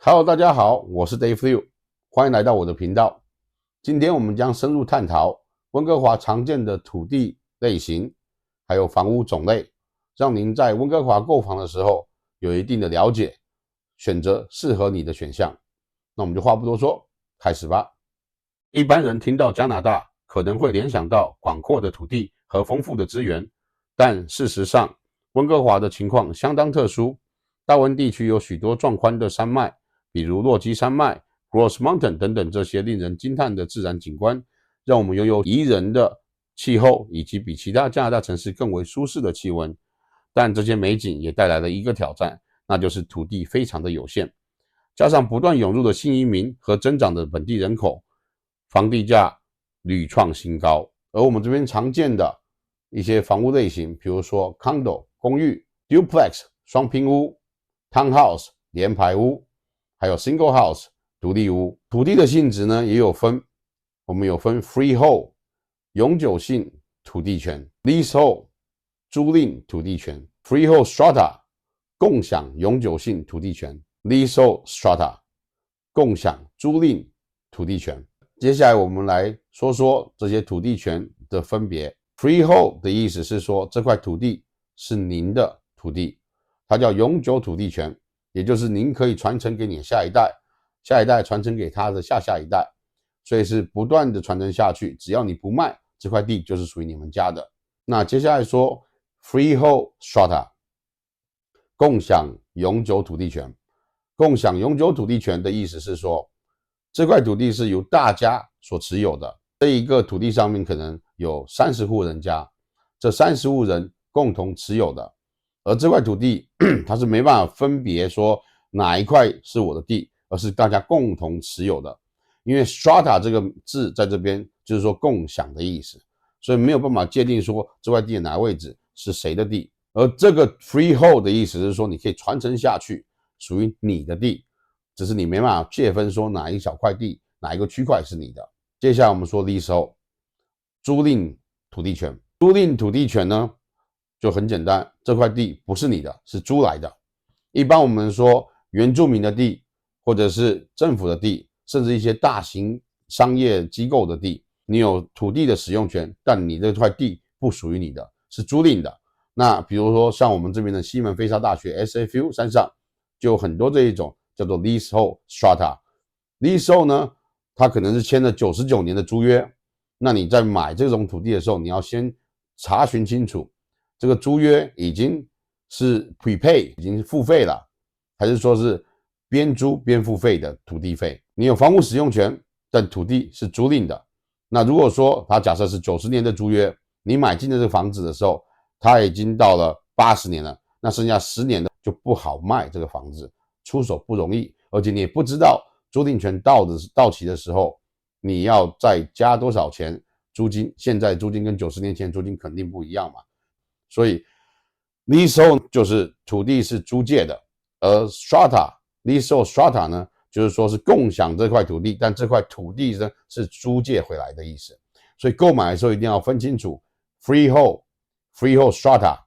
Hello，大家好，我是 Dave Liu， 欢迎来到我的频道。今天我们将深入探讨温哥华常见的土地类型，还有房屋种类，让您在温哥华购房的时候有一定的了解，选择适合你的选项。那我们就话不多说，开始吧。一般人听到加拿大，可能会联想到广阔的土地和丰富的资源，但事实上，温哥华的情况相当特殊。大温地区有许多壮宽的山脉，比如落基山脉、Grouse Mountain 等等这些令人惊叹的自然景观，让我们拥有宜人的气候以及比其他加拿大城市更为舒适的气温。但这些美景也带来了一个挑战，那就是土地非常的有限，加上不断涌入的新移民和增长的本地人口，房地价屡创新高。而我们这边常见的一些房屋类型，比如说 condo 公寓、duplex 双拼屋、townhouse 联排屋，还有 single house 独立屋。土地的性质呢也有分，我们有分 freehold 永久性土地权、leasehold 租赁土地权、freehold strata 共享永久性土地权、leasehold strata 共享租赁土地权。接下来我们来说说这些土地权的分别。freehold 的意思是说这块土地是您的土地，它叫永久土地权，也就是您可以传承给你的下一代，下一代传承给他的下下一代，所以是不断的传承下去，只要你不卖，这块地就是属于你们家的。那接下来说 freehold strata 共享永久土地权。共享永久土地权的意思是说，这块土地是由大家所持有的，这一个土地上面可能有30户人家，这30户人共同持有的，而这块土地它是没办法分别说哪一块是我的地，而是大家共同持有的。因为 strata 这个字在这边就是说共享的意思，所以没有办法界定说这块地的哪个位置是谁的地。而这个 freehold 的意思是说你可以传承下去，属于你的地，只是你没办法界分说哪一小块地哪一个区块是你的。接下来我们说 leasehold 租赁土地权。租赁土地权呢就很简单，这块地不是你的，是租来的。一般我们说原住民的地，或者是政府的地，甚至一些大型商业机构的地，你有土地的使用权，但你这块地不属于你的，是租赁的。那比如说像我们这边的西门菲沙大学 SFU 山上就有很多这一种叫做 leasehold strata。leasehold 呢，它可能是签了99年的租约，那你在买这种土地的时候，你要先查询清楚这个租约已经是 prepay 已经付费了，还是说是边租边付费的土地费。你有房屋使用权，但土地是租赁的。那如果说它假设是90年的租约，你买进的这个房子的时候，它已经到了80年了，那剩下10年的就不好卖这个房子，出手不容易，而且你也不知道租赁权到期的时候，你要再加多少钱租金，现在租金跟90年前租金肯定不一样嘛。所以 leasehold 就是土地是租借的，而 leasehold strata 呢，就是说是共享这块土地，但这块土地呢是租借回来的意思。所以购买的时候一定要分清楚 freehold strata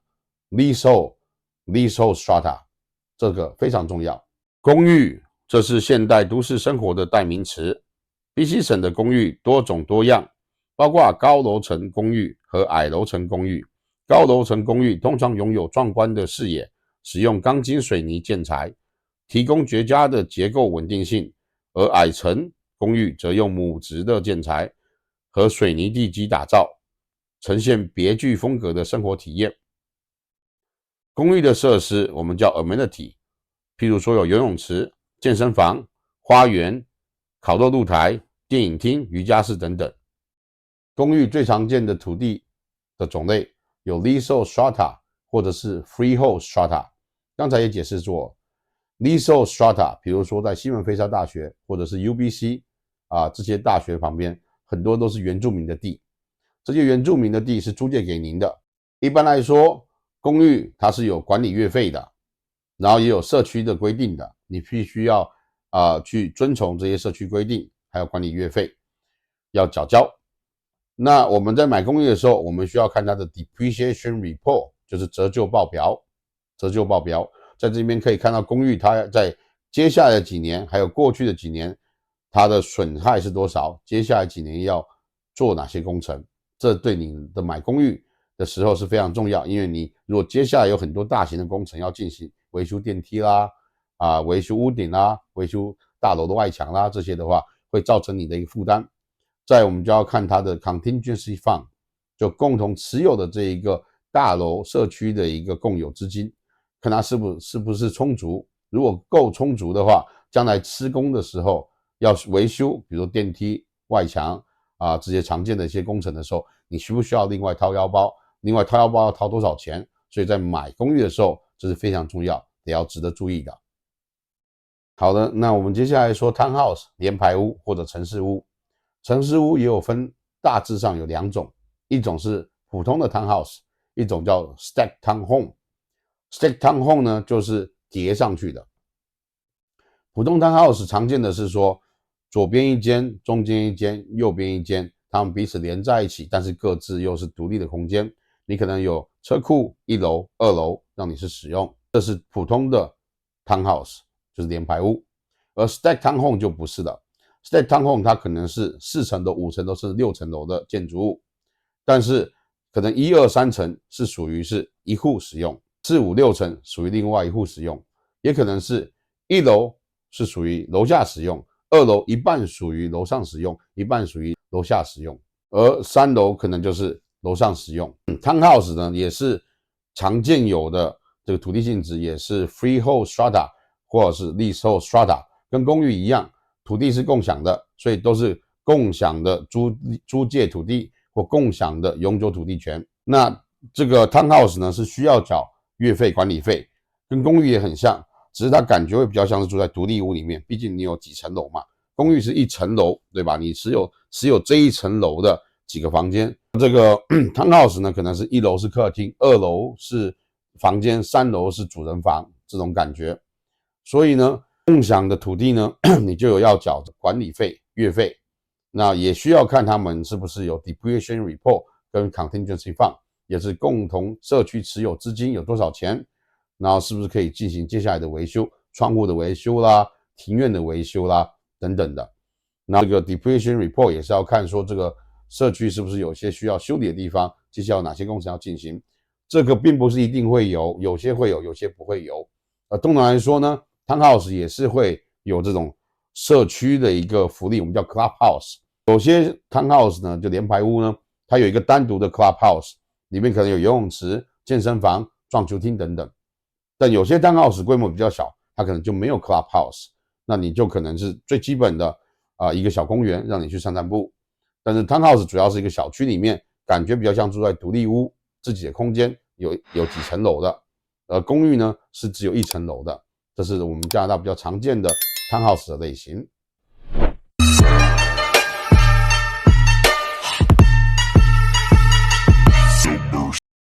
leasehold strata， 这个非常重要。公寓，这是现代都市生活的代名词。BC 省的公寓多种多样，包括高楼层公寓和矮楼层公寓。高楼层公寓通常拥有壮观的视野，使用钢筋水泥建材，提供绝佳的结构稳定性，而矮层公寓则用木质的建材和水泥地基打造，呈现别具风格的生活体验。公寓的设施我们叫 amenity， 譬如说有游泳池、健身房、花园、烤肉露台、电影厅、瑜伽室等等。公寓最常见的土地的种类有 leasehold strata 或者是 freehold strata。刚才也解释过 leasehold strata， 比如说在西门菲沙大学或者是 UBC 这些大学旁边很多都是原住民的地，这些原住民的地是租借给您的。一般来说公寓它是有管理月费的，然后也有社区的规定的，你必须要去遵从这些社区规定，还有管理月费要缴交。那我们在买公寓的时候，我们需要看它的 depreciation report， 就是折旧报表。折旧报表在这边可以看到公寓它在接下来的几年还有过去的几年它的损害是多少，接下来几年要做哪些工程，这对你的买公寓的时候是非常重要。因为你如果接下来有很多大型的工程要进行，维修电梯啦，维修屋顶啦，维修大楼的外墙啦，这些的话会造成你的一个负担。再我们就要看它的 contingency fund， 就共同持有的这一个大楼社区的一个共有资金，看它是不是充足。如果够充足的话，将来施工的时候要维修，比如电梯、外墙这些常见的一些工程的时候，你需不需要另外掏腰包？另外掏腰包要掏多少钱？所以在买公寓的时候，这是非常重要，也要值得注意的。好的，那我们接下来说 townhouse 联排屋或者城市屋。城市屋也有分，大致上有2种，一种是普通的 townhouse， 一种叫 stacked townhome。stacked townhome 呢就是叠上去的。普通 townhouse 常见的是说，左边一间，中间一间，右边一间，它们彼此连在一起，但是各自又是独立的空间。你可能有车库1楼、2楼让你是使用，这是普通的 townhouse， 就是联排屋。而 stacked townhome 就不是了。stacked townhome 它可能是4层楼、5层楼甚至6层楼的建筑物，但是可能1、2、3层是属于是一户使用，4、5、6层属于另外一户使用，也可能是1楼是属于楼下使用，2楼一半属于楼上使用，一半属于楼下使用，而3楼可能就是楼上使用。townhouse 呢也是常见有的这个土地性质，也是 freehold strata 或者是 leasehold strata， 跟公寓一样，土地是共享的，所以都是共享的租借土地或共享的永久土地权。那这个 townhouse 呢是需要缴月费管理费，跟公寓也很像，只是它感觉会比较像是住在独立屋里面，毕竟你有几层楼嘛。公寓是1层楼，对吧？你持有这一层楼的几个房间。这个townhouse 呢，可能是1楼是客厅，2楼是房间，3楼是主人房，这种感觉。所以呢，共享的土地呢，你就有要缴管理费、月费。那也需要看他们是不是有 depreciation report 跟 contingency fund， 也是共同社区持有资金有多少钱，然后是不是可以进行接下来的维修，窗户的维修啦、庭院的维修啦等等的。那这个 depreciation report 也是要看说这个社区是不是有些需要修理的地方，接下来有哪些工程要进行。这个并不是一定会有，有些会有，有些不会有。通常来说呢， townhouse 也是会有这种社区的一个福利，我们叫 clubhouse。有些 townhouse 呢，就联排屋呢，它有一个单独的 clubhouse， 里面可能有游泳池、健身房、撞球厅等等。但有些 townhouse 规模比较小，它可能就没有 clubhouse， 那你就可能是最基本的一个小公园让你去散散步。但是 townhouse 主要是一个小区里面，感觉比较像住在独立屋，自己的空间有几层楼的。而公寓呢是只有1层楼的，这是我们加拿大比较常见的 townhouse 的类型。